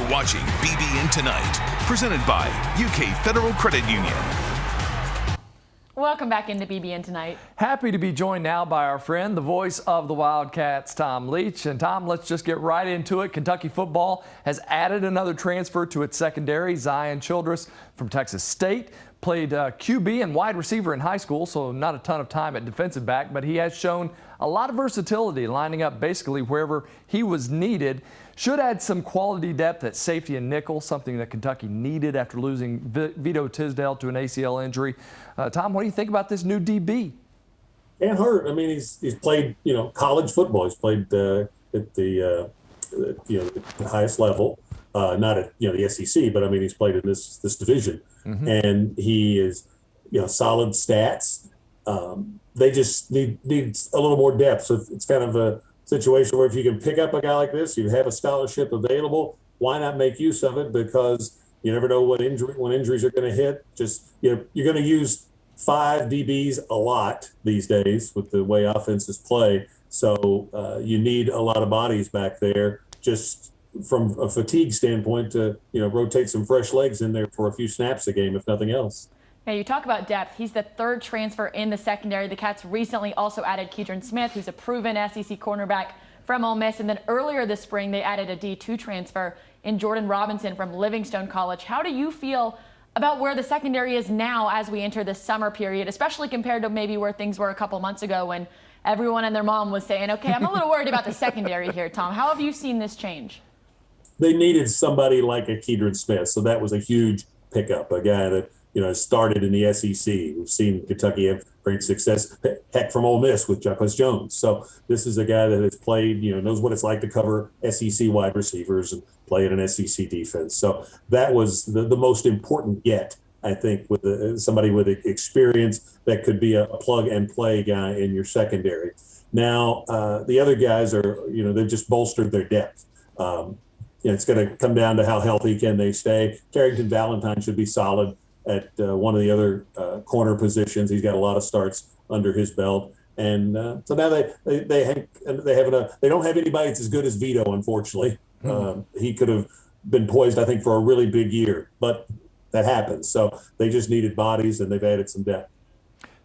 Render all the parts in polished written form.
You're watching BBN Tonight, presented by UK Federal Credit Union. Welcome back into BBN Tonight. Happy to be joined now by our friend, the voice of the Wildcats, Tom Leach. And Tom, let's just get right into it. Kentucky football has added another transfer to its secondary. Zion Childress from Texas State played QB and wide receiver in high school, so not a ton of time at defensive back, but he has shown a lot of versatility, lining up basically wherever he was needed. Should add some quality depth at safety and nickel, something that Kentucky needed after losing Vito Tisdale to an ACL injury. Tom, what do you think about this new DB? Can't hurt. I mean, he's played college football. He's played at the highest level, not at the SEC, but I mean he's played in this division, and he is solid stats. They just need a little more depth. So it's kind of a situation where if you can pick up a guy like this, you have a scholarship available, why not make use of it? Because you never know when injuries are going to hit. Just you're going to use 5 DBs a lot these days with the way offenses play. So you need a lot of bodies back there, just from a fatigue standpoint, to rotate some fresh legs in there for a few snaps a game, if nothing else. Yeah, you talk about depth. He's the third transfer in the secondary. The Cats recently also added Keidron Smith, who's a proven SEC cornerback from Ole Miss. And then earlier this spring, they added a D2 transfer in Jordan Robinson from Livingstone College. How do you feel about where the secondary is now as we enter this summer period, especially compared to maybe where things were a couple months ago when everyone and their mom was saying, okay, I'm a little worried about the secondary here, Tom. How have you seen this change? They needed somebody like a Keidron Smith, so that was a huge pickup, a guy that started in the SEC. We've seen Kentucky have great success, heck, from Ole Miss with Jacquez Jones. So this is a guy that has played, knows what it's like to cover SEC wide receivers and play in an SEC defense. So that was the most important get, I think, with somebody with experience that could be a plug-and-play guy in your secondary. Now, the other guys are, they've just bolstered their depth. It's going to come down to how healthy can they stay. Carrington Valentine should be solid at one of the other corner positions. He's got a lot of starts under his belt, and so now they don't have anybody that's as good as Vito. Unfortunately, he could have been poised, I think, for a really big year, but that happens. So they just needed bodies, and they've added some depth.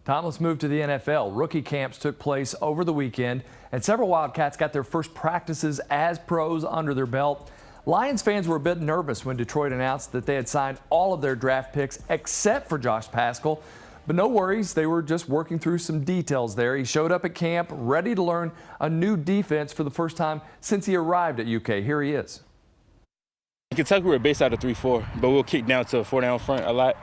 Tom, let's move to the NFL. Rookie camps took place over the weekend, and several Wildcats got their first practices as pros under their belt. Lions fans were a bit nervous when Detroit announced that they had signed all of their draft picks except for Josh Paschal. But no worries, they were just working through some details there. He showed up at camp ready to learn a new defense for the first time since he arrived at UK. Here he is. In Kentucky, we're based out of 3-4, but we'll kick down to a 4-down front a lot.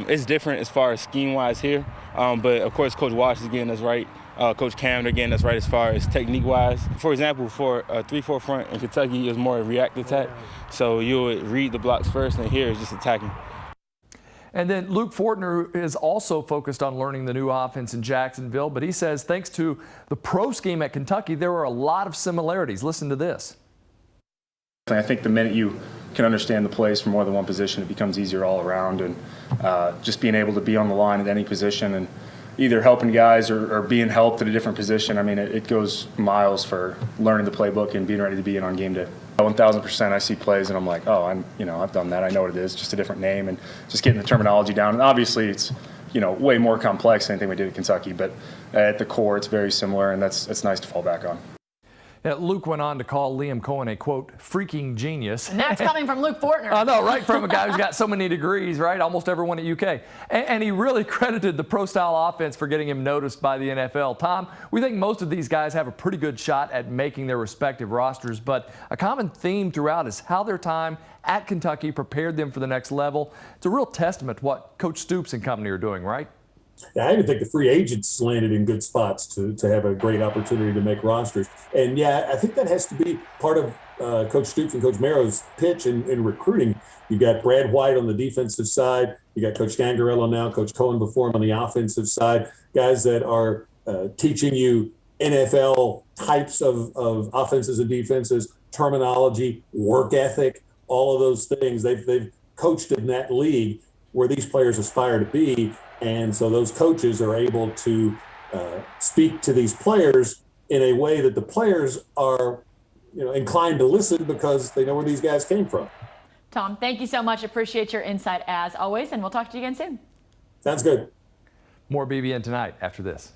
It's different as far as scheme-wise here, but of course Coach Wash is getting us right. Coach Cam, again, that's right as far as technique-wise. For example, for a 3-4 front in Kentucky, it's more a react attack. So you would read the blocks first, and here is just attacking. And then Luke Fortner is also focused on learning the new offense in Jacksonville, but he says thanks to the pro scheme at Kentucky, there were a lot of similarities. Listen to this. I think the minute you can understand the plays from more than one position, it becomes easier all around, and just being able to be on the line at any position and either helping guys or being helped at a different position. I mean, it goes miles for learning the playbook and being ready to be in on game day. 1,000% I see plays and I'm like, oh, I've done that. I know what it is, just a different name, and just getting the terminology down. And obviously it's, way more complex than anything we did at Kentucky, but at the core it's very similar, and it's nice to fall back on. Luke went on to call Liam Cohen a, quote, freaking genius. And that's coming from Luke Fortner. I know, right? From a guy who's got so many degrees, right? Almost everyone at UK. And he really credited the pro-style offense for getting him noticed by the NFL. Tom, we think most of these guys have a pretty good shot at making their respective rosters, but a common theme throughout is how their time at Kentucky prepared them for the next level. It's a real testament to what Coach Stoops and company are doing, right? Yeah, I even think the free agents landed in good spots to have a great opportunity to make rosters. And, yeah, I think that has to be part of Coach Stoops and Coach Marrow's pitch in recruiting. You got Brad White on the defensive side. You got Coach Gangarello now, Coach Cohen before him on the offensive side, guys that are teaching you NFL types of offenses and defenses, terminology, work ethic, all of those things. They've coached in that league where these players aspire to be. And so those coaches are able to speak to these players in a way that the players are, inclined to listen because they know where these guys came from. Tom, thank you so much. Appreciate your insight as always, and we'll talk to you again soon. Sounds good. More BBN tonight after this.